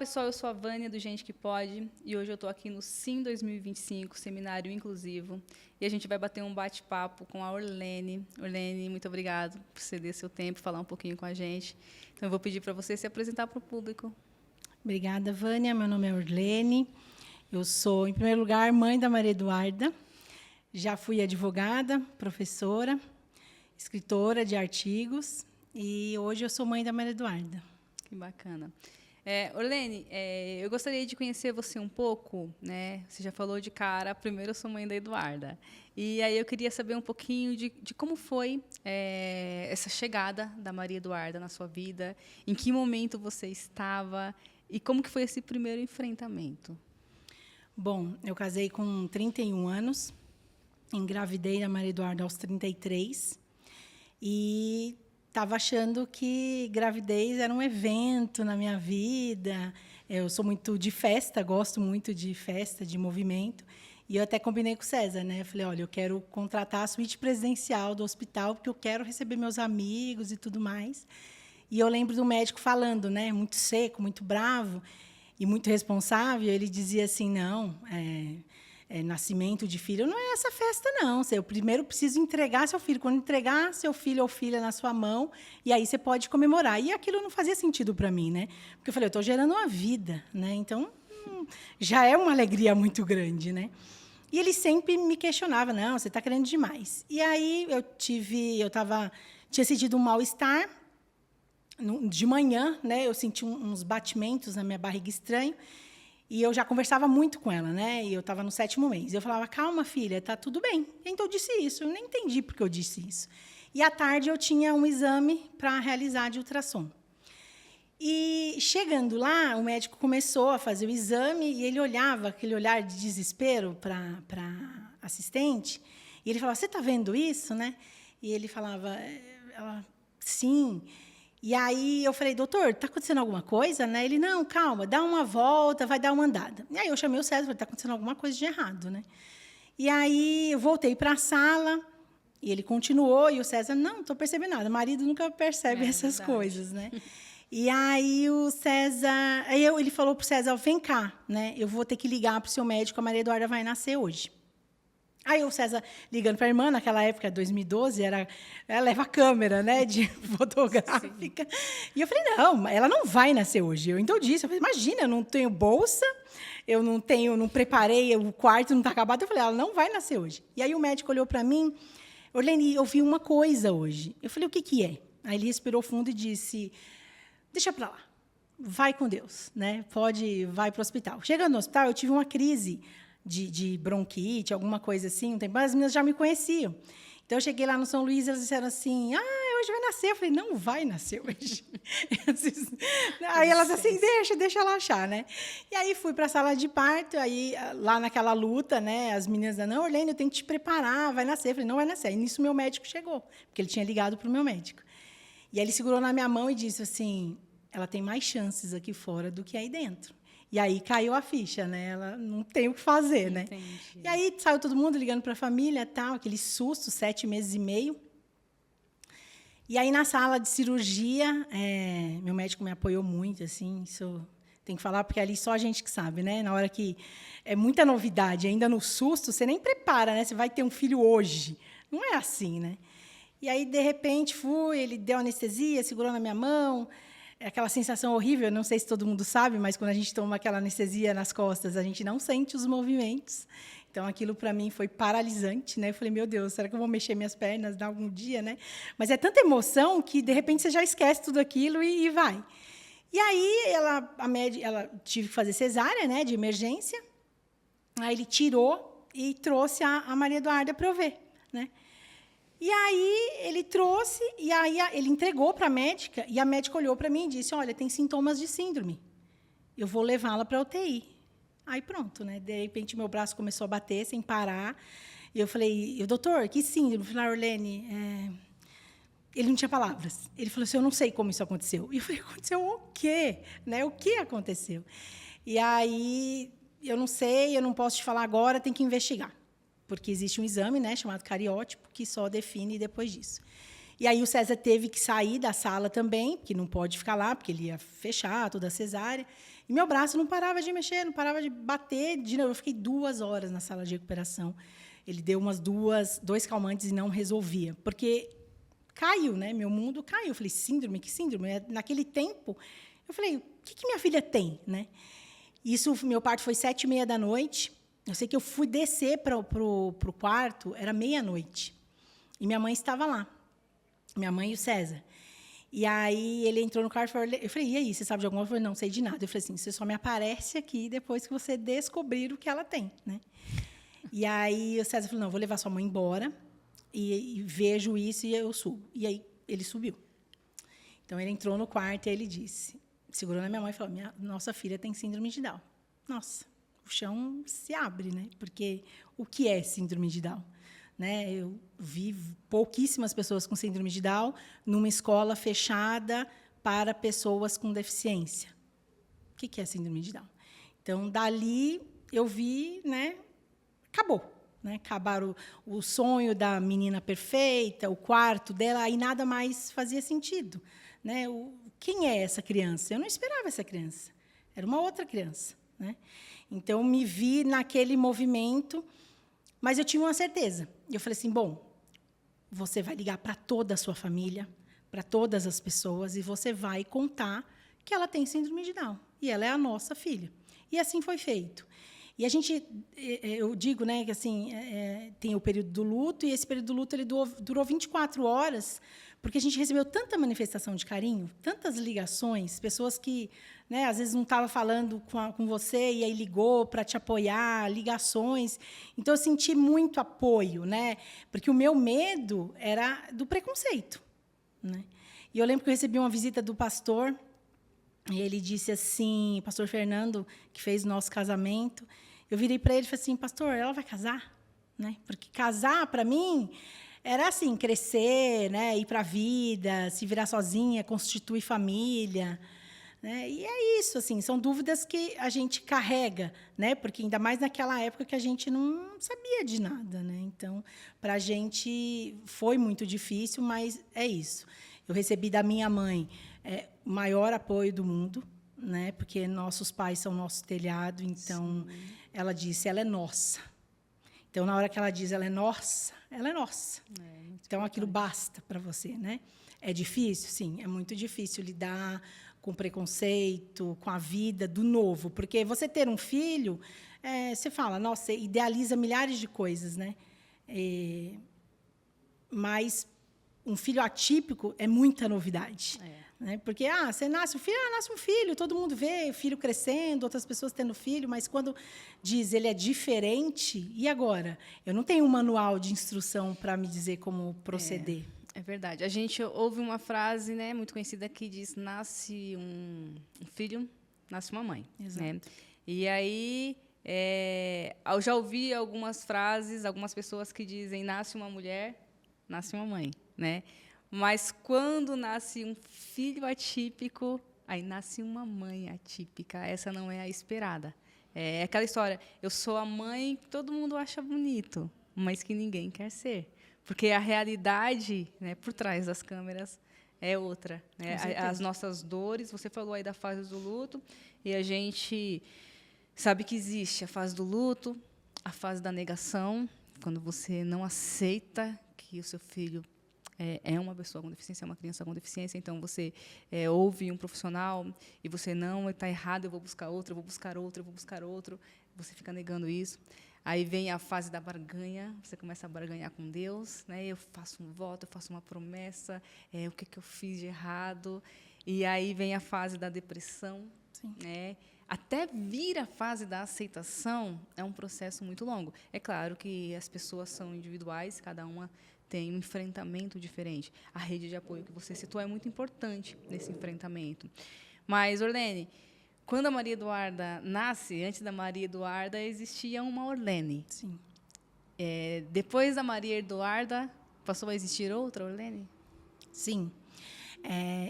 pessoal, eu sou a Vânia, do Gente que Pode, e hoje eu estou aqui no Sim 2025, Seminário Inclusivo, e a gente vai bater um bate-papo com a Orlene. Orlene, muito obrigado por ceder seu tempo, falar um pouquinho com a gente. Então, eu vou pedir para você se apresentar para o público. Obrigada, Vânia. Meu nome é Orlene. Eu sou, em primeiro lugar, mãe da Maria Eduarda. Já fui advogada, professora, escritora de artigos, e hoje eu sou mãe da Maria Eduarda. Que bacana. Orlene, eu gostaria de conhecer você um pouco, né? Você já falou de cara, primeiro eu sou mãe da Eduarda. E aí eu queria saber um pouquinho de como foi essa chegada da Maria Eduarda na sua vida, em que momento você estava e como que foi esse primeiro enfrentamento. Bom, eu casei com 31 anos, engravidei da Maria Eduarda aos 33 e estava achando que gravidez era um evento na minha vida. Eu sou muito de festa, gosto muito de festa, de movimento. E eu até combinei com o César, né? Eu falei, olha, eu quero contratar a suíte presidencial do hospital, porque eu quero receber meus amigos e tudo mais. E eu lembro do médico falando, né? Muito seco, muito bravo e muito responsável. Ele dizia assim, não, nascimento de filho não é essa festa, não. Eu primeiro preciso entregar seu filho. Quando entregar seu filho ou filha na sua mão, e aí você pode comemorar. E aquilo não fazia sentido para mim, né? Porque eu falei, eu estou gerando uma vida, né? Então, já é uma alegria muito grande, né? E ele sempre me questionava, não, você está querendo demais. E aí tinha sentido um mal-estar. De manhã, né? Eu senti uns batimentos na minha barriga estranho. E eu já conversava muito com ela, né? E eu estava no 7º mês. Eu falava, calma, filha, tá tudo bem. Então, eu disse isso. Eu nem entendi por que eu disse isso. E, à tarde, eu tinha um exame para realizar de ultrassom. E, chegando lá, o médico começou a fazer o exame e ele olhava, aquele olhar de desespero para a assistente. E ele falava, você está vendo isso, né? E ele falava, sim. E aí eu falei, doutor, está acontecendo alguma coisa? Né? Ele, não, calma, dá uma volta, vai dar uma andada. E aí eu chamei o César, falei, está acontecendo alguma coisa de errado, né? E aí eu voltei para a sala, e ele continuou, e o César, não estou percebendo nada. O marido nunca percebe essas coisas, né? E aí o César, ele falou para o César, vem cá, né? Eu vou ter que ligar para o seu médico, a Maria Eduarda vai nascer hoje. Aí o César ligando para a irmã, naquela época, 2012, ela leva a câmera, né, de fotográfica. Sim. E eu falei, não, ela não vai nascer hoje. Então eu disse, imagina, eu não tenho bolsa, eu não preparei, o quarto não está acabado. Eu falei, ela não vai nascer hoje. E aí o médico olhou para mim, Orlene, eu vi uma coisa hoje. Eu falei, o que é? Aí ele respirou fundo e disse, deixa para lá, vai com Deus, né? Vai para o hospital. Chegando no hospital, eu tive uma crise de bronquite, alguma coisa assim, um tempo, mas as meninas já me conheciam. Então, eu cheguei lá no São Luís, elas disseram assim, hoje vai nascer. Eu falei, não vai nascer hoje. Aí elas assim, deixa ela achar, né? E aí fui para a sala de parto, aí lá naquela luta, né, as meninas não, Orlene, eu tenho que te preparar, vai nascer. Eu falei, não vai nascer. Aí nisso meu médico chegou, porque ele tinha ligado para o meu médico. E aí ele segurou na minha mão e disse assim, ela tem mais chances aqui fora do que aí dentro. E aí caiu a ficha, né? Ela não tem o que fazer, né? Entendi. E aí saiu todo mundo ligando para a família, tal, aquele susto, 7 meses e meio. E aí na sala de cirurgia, meu médico me apoiou muito, assim, isso tem que falar porque ali só a gente que sabe, né? Na hora que é muita novidade, ainda no susto, você nem prepara, né? Você vai ter um filho hoje, não é assim, né? E aí de repente ele deu anestesia, segurou na minha mão. É aquela sensação horrível, não sei se todo mundo sabe, mas quando a gente toma aquela anestesia nas costas, a gente não sente os movimentos. Então, aquilo, para mim, foi paralisante, né? Eu falei, meu Deus, será que eu vou mexer minhas pernas algum dia, né? Mas é tanta emoção que, de repente, você já esquece tudo aquilo e vai. E aí, ela tive que fazer cesárea, né, de emergência. Aí ele tirou e trouxe a Maria Eduarda para eu ver, né? E aí ele trouxe, e aí ele entregou para a médica, e a médica olhou para mim e disse, olha, tem sintomas de síndrome, eu vou levá-la para a UTI. Aí pronto, né? De repente meu braço começou a bater sem parar, e eu falei, doutor, que síndrome? Eu falei, Orlene, ele não tinha palavras. Ele falou assim, eu não sei como isso aconteceu. E eu falei, aconteceu o quê? Né? O que aconteceu? E aí, eu não sei, eu não posso te falar agora, tem que investigar. Porque existe um exame, né, chamado cariótipo, que só define depois disso. E aí o César teve que sair da sala também, que não pode ficar lá, porque ele ia fechar toda a cesárea. E meu braço não parava de mexer, não parava de bater. Eu fiquei 2 horas na sala de recuperação. Ele deu dois calmantes e não resolvia. Porque caiu, né? Meu mundo caiu. Eu falei, síndrome? Que síndrome? Naquele tempo, eu falei, o que minha filha tem, né? Meu parto foi 7h30 da noite. Eu sei que eu fui descer para o quarto, era meia-noite. E minha mãe estava lá. Minha mãe e o César. E aí ele entrou no quarto e eu falei, e aí, você sabe de alguma coisa? Eu falei, não sei de nada. Eu falei assim, você só me aparece aqui depois que você descobrir o que ela tem, né? E aí o César falou, não, vou levar sua mãe embora e vejo isso e eu subo. E aí ele subiu. Então ele entrou no quarto e ele disse, segurou na minha mãe e falou, nossa filha tem síndrome de Down. Nossa, o chão se abre, né? Porque o que é síndrome de Down? Né? Eu vi pouquíssimas pessoas com síndrome de Down numa escola fechada para pessoas com deficiência. O que é síndrome de Down? Então, dali, eu vi, né? Acabou. Né? Acabaram o sonho da menina perfeita, o quarto dela, aí nada mais fazia sentido. Né? Quem é essa criança? Eu não esperava essa criança. Era uma outra criança. Né? Então, me vi naquele movimento, mas eu tinha uma certeza. Eu falei assim, bom, você vai ligar para toda a sua família, para todas as pessoas, e você vai contar que ela tem síndrome de Down. E ela é a nossa filha. E assim foi feito. E a gente, eu digo, né, que assim, tem o período do luto, e esse período do luto ele durou 24 horas, porque a gente recebeu tanta manifestação de carinho, tantas ligações, pessoas que, né, às vezes não estavam falando com você e aí ligou para te apoiar, ligações. Então, eu senti muito apoio, né, porque o meu medo era do preconceito. Né? E eu lembro que eu recebi uma visita do pastor, e ele disse assim, pastor Fernando, que fez o nosso casamento, eu virei para ele e falei assim, pastor, ela vai casar? Né? Porque casar, para mim, era assim, crescer, né? Ir para a vida, se virar sozinha, constituir família. Né? E é isso, assim, são dúvidas que a gente carrega, né? Porque ainda mais naquela época que a gente não sabia de nada. Né? Então, para a gente foi muito difícil, mas é isso. Eu recebi da minha mãe o maior apoio do mundo, né? Porque nossos pais são nosso telhado, então sim. Ela disse, ela é nossa. Então, na hora que ela diz, ela é nossa, ela é nossa. Então, aquilo basta para você, né? É difícil? Sim, é muito difícil lidar com preconceito, com a vida do novo, porque você ter um filho, você fala, nossa, você idealiza milhares de coisas, né? Mas um filho atípico é muita novidade. Né? Porque você nasce um filho, todo mundo vê o filho crescendo, outras pessoas tendo filho, mas quando diz ele é diferente, e agora? Eu não tenho um manual de instrução para me dizer como proceder. É verdade. A gente ouve uma frase, né, muito conhecida que diz, nasce um filho, nasce uma mãe. Exato. Né? E aí, eu já ouvi algumas frases, algumas pessoas que dizem, nasce uma mulher, nasce uma mãe. Né? Mas quando nasce um filho atípico, aí nasce uma mãe atípica. Essa não é a esperada. É aquela história, eu sou a mãe que todo mundo acha bonito, mas que ninguém quer ser. Porque a realidade, né, por trás das câmeras é outra. Né? As nossas dores, você falou aí da fase do luto, e a gente sabe que existe a fase do luto, a fase da negação, quando você não aceita que o seu filho é uma pessoa com deficiência, é uma criança com deficiência, então você ouve um profissional e você não está errado, eu vou buscar outro, eu vou buscar outro, eu vou buscar outro, você fica negando isso. Aí vem a fase da barganha, você começa a barganhar com Deus, né? Eu faço um voto, eu faço uma promessa, o que eu fiz de errado, e aí vem a fase da depressão, né? Até vir a fase da aceitação é um processo muito longo. É claro que as pessoas são individuais, cada uma tem um enfrentamento diferente. A rede de apoio que você citou é muito importante nesse enfrentamento. Mas, Orlene, quando a Maria Eduarda nasce, antes da Maria Eduarda, existia uma Orlene. Sim. Depois da Maria Eduarda, passou a existir outra Orlene? Sim.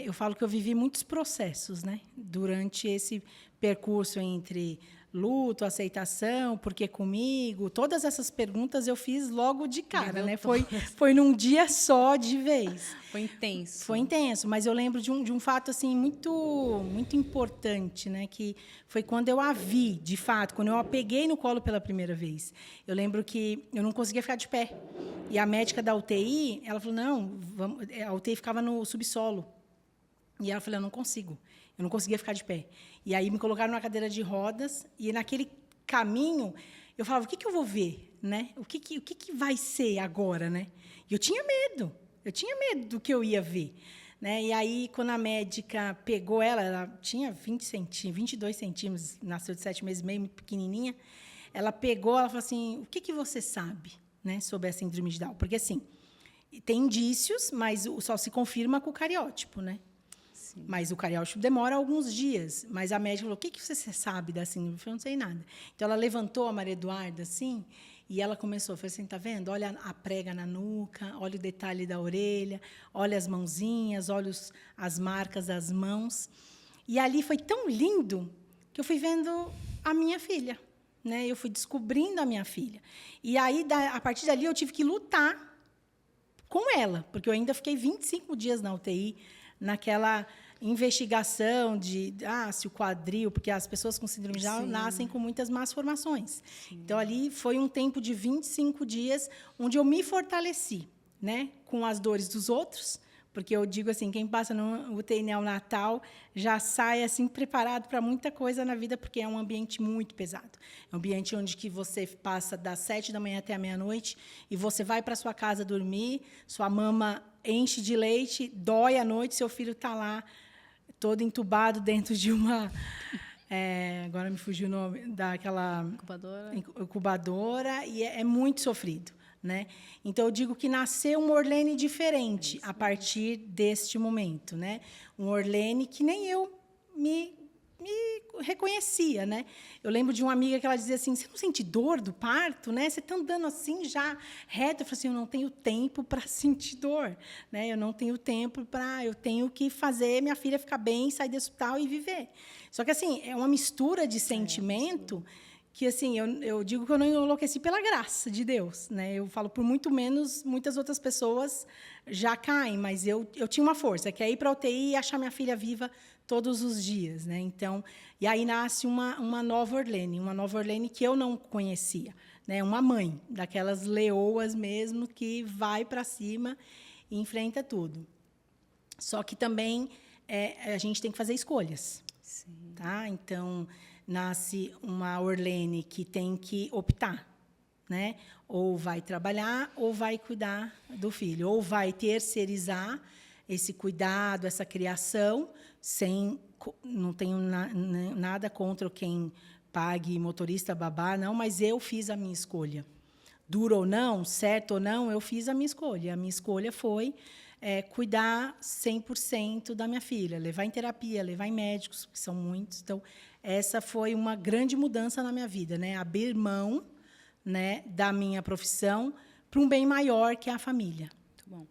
Eu falo que eu vivi muitos processos, né? Durante esse percurso entre luto, aceitação, por que comigo? Todas essas perguntas eu fiz logo de cara, né? Foi num dia só de vez. Foi intenso. Foi intenso, mas eu lembro de um fato assim muito importante, né? Que foi quando eu a vi, de fato, quando eu a peguei no colo pela primeira vez. Eu lembro que eu não conseguia ficar de pé. E a médica da UTI, ela falou, não, a UTI ficava no subsolo. E ela falou, eu não consigo. Eu não conseguia ficar de pé. E aí me colocaram numa cadeira de rodas e naquele caminho eu falava, o que eu vou ver, né? O que vai ser agora, né? E eu tinha medo do que eu ia ver, né? E aí quando a médica pegou ela tinha 22 centímetros, nasceu de 7 meses e meio, muito pequenininha. Ela pegou, ela falou assim, o que você sabe, né, sobre a síndrome de Down? Porque assim, tem indícios, mas só se confirma com o cariótipo, né? Mas o cariótipo demora alguns dias. Mas a médica falou, o que você sabe da síndrome? Eu falei, não sei nada. Então, ela levantou a Maria Eduarda, assim, e ela começou, falou assim, tá vendo? Olha a prega na nuca, olha o detalhe da orelha, olha as mãozinhas, olha as marcas das mãos. E ali foi tão lindo que eu fui vendo a minha filha, né? Eu fui descobrindo a minha filha. E aí, a partir dali, eu tive que lutar com ela, porque eu ainda fiquei 25 dias na UTI, naquela investigação de se o quadril, porque as pessoas com síndrome de Down nascem com muitas más formações. Sim. Então, ali foi um tempo de 25 dias onde eu me fortaleci, né, com as dores dos outros, porque eu digo assim, quem passa no UTI neonatal já sai assim preparado para muita coisa na vida, porque é um ambiente muito pesado. É um ambiente onde que você passa das 7 da manhã até a meia-noite e você vai para sua casa dormir, sua mama enche de leite, dói à noite, seu filho está lá todo entubado dentro de uma... agora me fugiu o nome, daquela... Incubadora, e é muito sofrido, né? Então, eu digo que nasceu uma Orlene diferente a partir deste momento, né? Um Orlene que nem eu me reconhecia, né? Eu lembro de uma amiga que ela dizia assim, você não sente dor do parto, né? Você está andando assim já reto. Eu falei assim, eu não tenho tempo para sentir dor, né? Eu não tenho tempo eu tenho que fazer minha filha ficar bem, sair do hospital e viver. Só que assim, é uma mistura de sentimento que assim, eu digo que eu não enlouqueci pela graça de Deus, né? Eu falo por muito menos, muitas outras pessoas já caem, mas eu tinha uma força, que é ir para a UTI e achar minha filha viva todos os dias, né? Então, e aí nasce uma nova Orlene que eu não conhecia, né? Uma mãe daquelas leoas mesmo que vai para cima e enfrenta tudo. Só que também a gente tem que fazer escolhas, tá? Então, nasce uma Orlene que tem que optar, né? Ou vai trabalhar ou vai cuidar do filho, ou vai terceirizar esse cuidado, essa criação, não tenho nada contra quem pague motorista, babá, não, mas eu fiz a minha escolha. Duro ou não, certo ou não, eu fiz a minha escolha. A minha escolha foi cuidar 100% da minha filha, levar em terapia, levar em médicos, que são muitos. Então, essa foi uma grande mudança na minha vida, né? Abrir mão, né, da minha profissão para um bem maior, que é a família. Muito bom.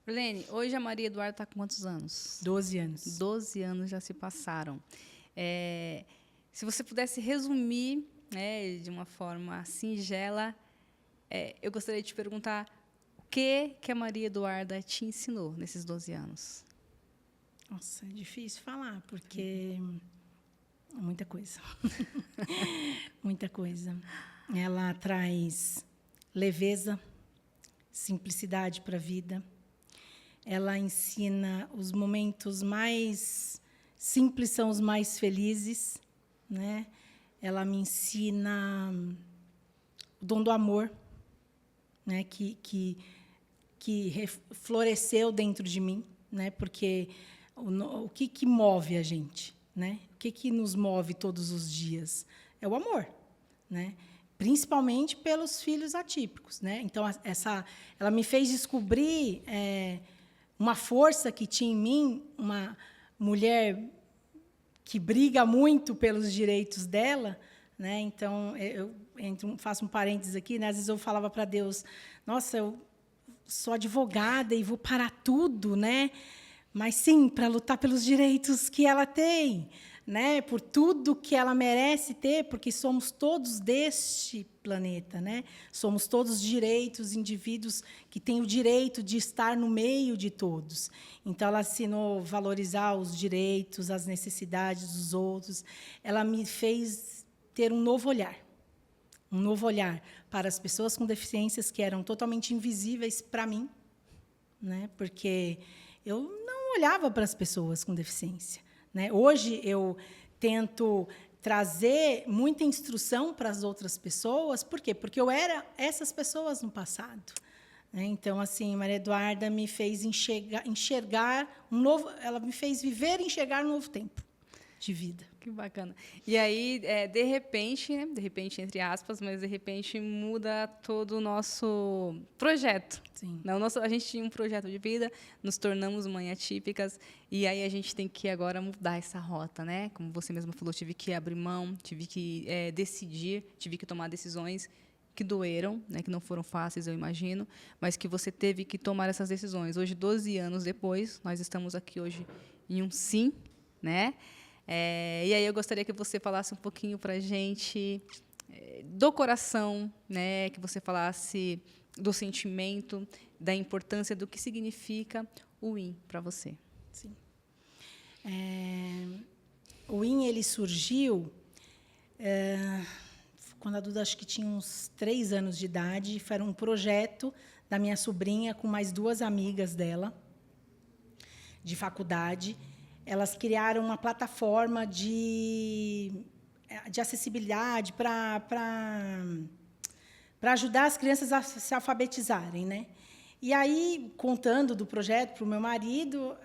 Orlene, hoje a Maria Eduarda está com quantos anos? 12 anos. 12 anos já se passaram. Se você pudesse resumir, né, de uma forma singela, eu gostaria de te perguntar o que a Maria Eduarda te ensinou nesses 12 anos? Nossa, é difícil falar, porque muita coisa. Muita coisa. Ela traz leveza, simplicidade para a vida. Ela ensina os momentos mais simples são os mais felizes, né? Ela me ensina o dom do amor, né? Que floresceu dentro de mim, né? Porque o que move a gente, né? O que nos move todos os dias é o amor, né? Principalmente pelos filhos atípicos, né? Então ela me fez descobrir uma força que tinha em mim, uma mulher que briga muito pelos direitos dela, né? Então eu faço um parênteses aqui, né? Às vezes eu falava para Deus, nossa, eu sou advogada e vou parar tudo, né? Mas sim, para lutar pelos direitos que ela tem, né, por tudo que ela merece ter, porque somos todos deste planeta, né? Somos todos direitos, indivíduos que têm o direito de estar no meio de todos. Então, ela ensinou a valorizar os direitos, as necessidades dos outros. Ela me fez ter um novo olhar para as pessoas com deficiências que eram totalmente invisíveis para mim, né? Porque eu não olhava para as pessoas com deficiência, né? Hoje eu tento trazer muita instrução para as outras pessoas. Por quê? Porque eu era essas pessoas no passado, né? Então, assim, Maria Eduarda me fez enxergar um novo, ela me fez viver e enxergar um novo tempo de vida. Que bacana. E aí, de repente, né? De repente, entre aspas, mas de repente muda todo o nosso projeto. Sim. Não, a gente tinha um projeto de vida, nos tornamos mães atípicas, e aí a gente tem que agora mudar essa rota, né? Como você mesma falou, tive que abrir mão, tive que decidir, tive que tomar decisões que doeram, né? Que não foram fáceis, eu imagino, mas que você teve que tomar essas decisões. Hoje, 12 anos depois, nós estamos aqui hoje em um sim, né? E aí eu gostaria que você falasse um pouquinho para a gente do coração, né? Que você falasse do sentimento, da importância do que significa o IN para você. Sim. O IN ele surgiu quando a Duda acho que tinha uns 3 anos de idade. Foi um projeto da minha sobrinha com mais 2 amigas dela de faculdade. Elas criaram uma plataforma de acessibilidade para ajudar as crianças a se alfabetizarem, né? E aí, contando do projeto para o meu marido,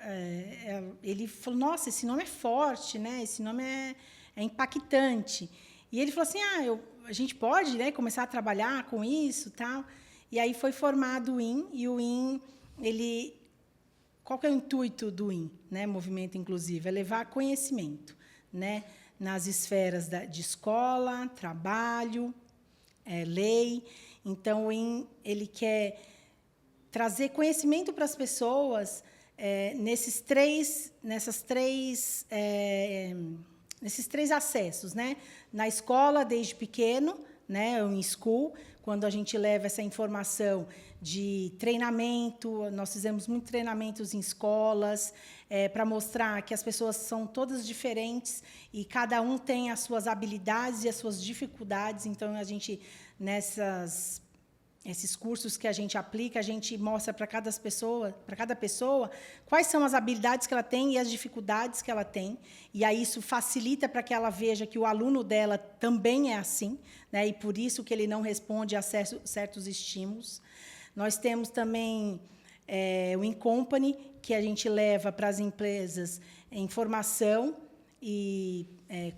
ele falou: nossa, esse nome é forte, né? Esse nome é impactante. E ele falou assim: a gente pode, né, começar a trabalhar com isso, tal. E aí foi formado o IN, e o IN, qual que é o intuito do IN, né, Movimento Inclusivo? É levar conhecimento, né, nas esferas de escola, trabalho, lei. Então, o IN ele quer trazer conhecimento para as pessoas nesses três acessos, né? Na escola, desde pequeno, né, o InSchool, quando a gente leva essa informação de treinamento. Nós fizemos muitos treinamentos em escolas para mostrar que as pessoas são todas diferentes e cada um tem as suas habilidades e as suas dificuldades. Então, a gente, esses cursos que a gente aplica, a gente mostra para cada pessoa quais são as habilidades que ela tem e as dificuldades que ela tem. E aí isso facilita para que ela veja que o aluno dela também é assim, né? E por isso que ele não responde a certos estímulos. Nós temos também o InCompany, que a gente leva para as empresas informação e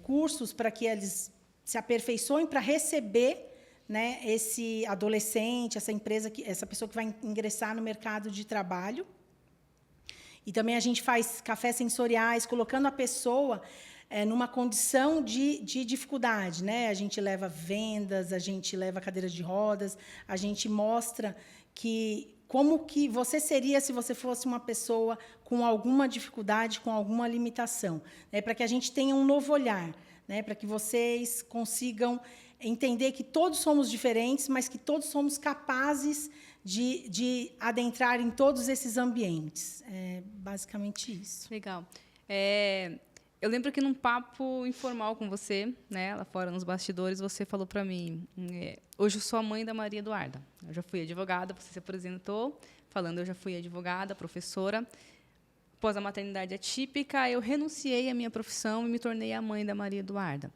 cursos para que eles se aperfeiçoem para receber, né, esse adolescente, essa pessoa que vai ingressar no mercado de trabalho. E também a gente faz cafés sensoriais, colocando a pessoa numa condição de dificuldade, né? A gente leva vendas, a gente leva cadeiras de rodas, a gente mostra como que você seria se você fosse uma pessoa com alguma dificuldade, com alguma limitação, né? Para que a gente tenha um novo olhar, né? Para que vocês consigam entender que todos somos diferentes, mas que todos somos capazes de adentrar em todos esses ambientes. É basicamente isso. Legal. Eu lembro que num papo informal com você, né, lá fora nos bastidores, você falou para mim: hoje eu sou a mãe da Maria Eduarda. Eu já fui advogada, você se apresentou falando: eu já fui advogada, professora. Após a maternidade atípica, eu renunciei à minha profissão e me tornei a mãe da Maria Eduarda.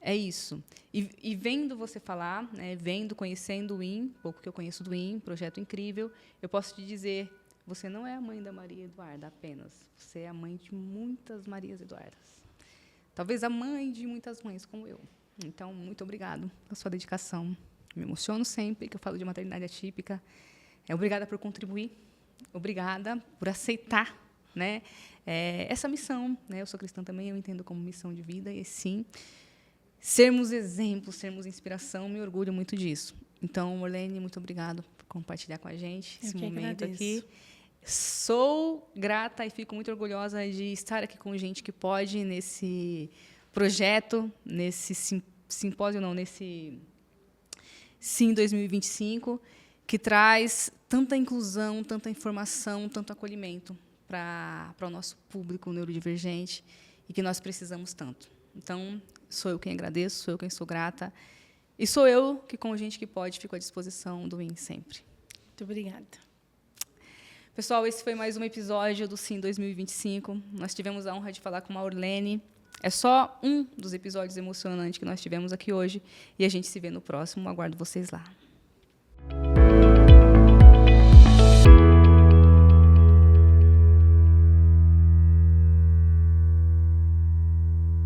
É isso. E vendo você falar, né, conhecendo o IN, pouco que eu conheço do IN, projeto incrível, eu posso te dizer: você não é a mãe da Maria Eduarda apenas. Você é a mãe de muitas Marias Eduardas. Talvez a mãe de muitas mães como eu. Então, muito obrigado pela sua dedicação. Me emociono sempre que eu falo de maternidade atípica. Obrigada por contribuir. Obrigada por aceitar, né, essa missão. Né? Eu sou cristã também, eu entendo como missão de vida. E, sim, sermos exemplos, sermos inspiração, me orgulho muito disso. Então, Marlene, muito obrigado por compartilhar com a gente esse momento aqui. Sou grata e fico muito orgulhosa de estar aqui com gente que pode nesse projeto, nesse simpósio, não, nesse Sim 2025, que traz tanta inclusão, tanta informação, tanto acolhimento para o nosso público neurodivergente e que nós precisamos tanto. Então, sou eu quem agradeço, sou eu quem sou grata e sou eu que, com gente que pode, fico à disposição do IN sempre. Muito obrigada. Pessoal, esse foi mais um episódio do Sim 2025. Nós tivemos a honra de falar com a Aurlene. É só um dos episódios emocionantes que nós tivemos aqui hoje. E a gente se vê no próximo. Aguardo vocês lá.